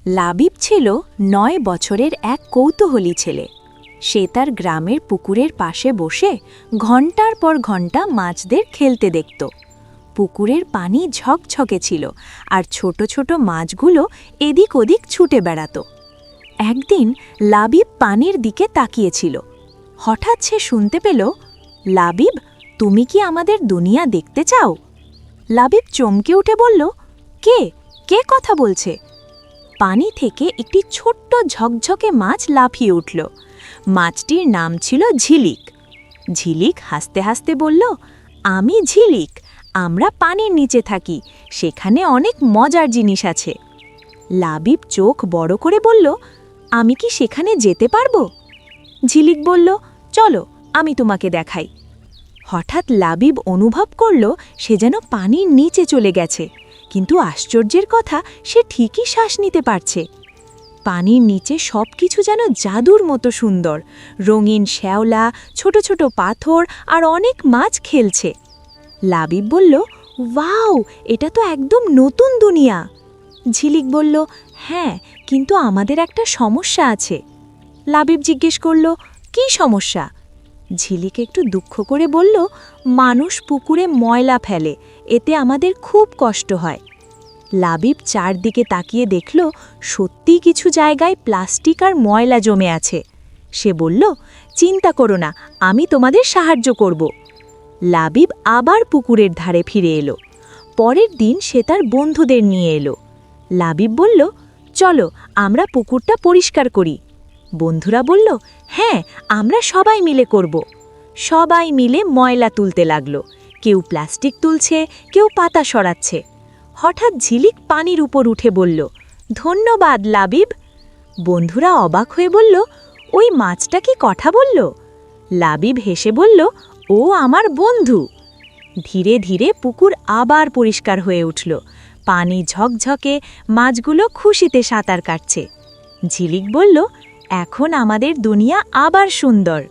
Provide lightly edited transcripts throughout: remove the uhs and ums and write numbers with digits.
লাবিব ছিল ৯ বছরের এক কৌতূহলী ছেলে। সে তার গ্রামের পুকুরের পাশে বসে ঘণ্টার পর ঘণ্টা মাছদের খেলতে দেখত। পুকুরের পানি ঝকঝকে ছিল আর ছোট ছোট মাছগুলো এদিক ওদিক ছুটে বেড়াত। একদিন লাবিব পানির দিকে তাকিয়েছিল। হঠাৎ সে শুনতে পেল, লাবিব, তুমি কি আমাদের দুনিয়া দেখতে চাও? লাবিব চমকে উঠে বলল, কে কে কথা বলছে? পানি থেকে একটি ছোট্ট ঝকঝকে মাছ লাফিয়ে উঠল। মাছটির নাম ছিল ঝিলিক। ঝিলিক হাসতে হাসতে বলল, আমি ঝিলিক, আমরা পানির নিচে থাকি, সেখানে অনেক মজার জিনিস আছে। লাবিব চোখ বড় করে বলল, আমি কি সেখানে যেতে পারবো? ঝিলিক বলল, চলো, আমি তোমাকে দেখাই। হঠাৎ লাবিব অনুভব করল সে যেন পানির নিচে চলে গেছে, কিন্তু আশ্চর্যের কথা, সে ঠিকই শ্বাস নিতে পারছে। পানির নিচে সবকিছু যেন জাদুর মতো সুন্দর, রঙিন শ্যাওলা, ছোট ছোট পাথর আর অনেক মাছ খেলছে। লাবিব বলল, ওয়াও, এটা তো একদম নতুন দুনিয়া। ঝিলিক বলল, হ্যাঁ, কিন্তু আমাদের একটা সমস্যা আছে। লাবিব জিজ্ঞেস করল, কী সমস্যা? ঝিলিক একটু দুঃখ করে বলল, মানুষ পুকুরে ময়লা ফেলে, এতে আমাদের খুব কষ্ট হয়। লাবিব চারদিকে তাকিয়ে দেখল, সত্যিই কিছু জায়গায় প্লাস্টিক আর ময়লা জমে আছে। সে বলল, চিন্তা করো না, আমি তোমাদের সাহায্য করব। লাবিব আবার পুকুরের ধারে ফিরে এলো। পরের দিন সে তার বন্ধুদের নিয়ে এলো। লাবিব বলল, চলো, আমরা পুকুরটা পরিষ্কার করি। বন্ধুরা বলল, হ্যাঁ, আমরা সবাই মিলে করব। সবাই মিলে ময়লা তুলতে লাগলো। কেউ প্লাস্টিক তুলছে, কেউ পাতা সরাচ্ছে। হঠাৎ ঝিলিক পানির উপর উঠে বলল, ধন্যবাদ লাবিব। বন্ধুরা অবাক হয়ে বলল, ওই মাছটা কি কথা বলল? লাবিব হেসে বলল, ও আমার বন্ধু। ধীরে ধীরে পুকুর আবার পরিষ্কার হয়ে উঠল। পানি ঝকঝকে, মাছগুলো খুশিতে সাঁতার কাটছে। ঝিলিক বলল, এখন আমাদের দুনিয়া আবার সুন্দর।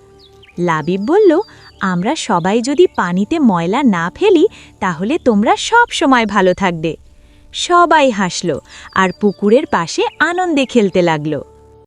লাবিব বলল, আমরা সবাই যদি পানিতে ময়লা না ফেলি, তাহলে তোমরা সব সময় ভালো থাকবে। সবাই হাসল আর পুকুরের পাশে আনন্দে খেলতে লাগলো।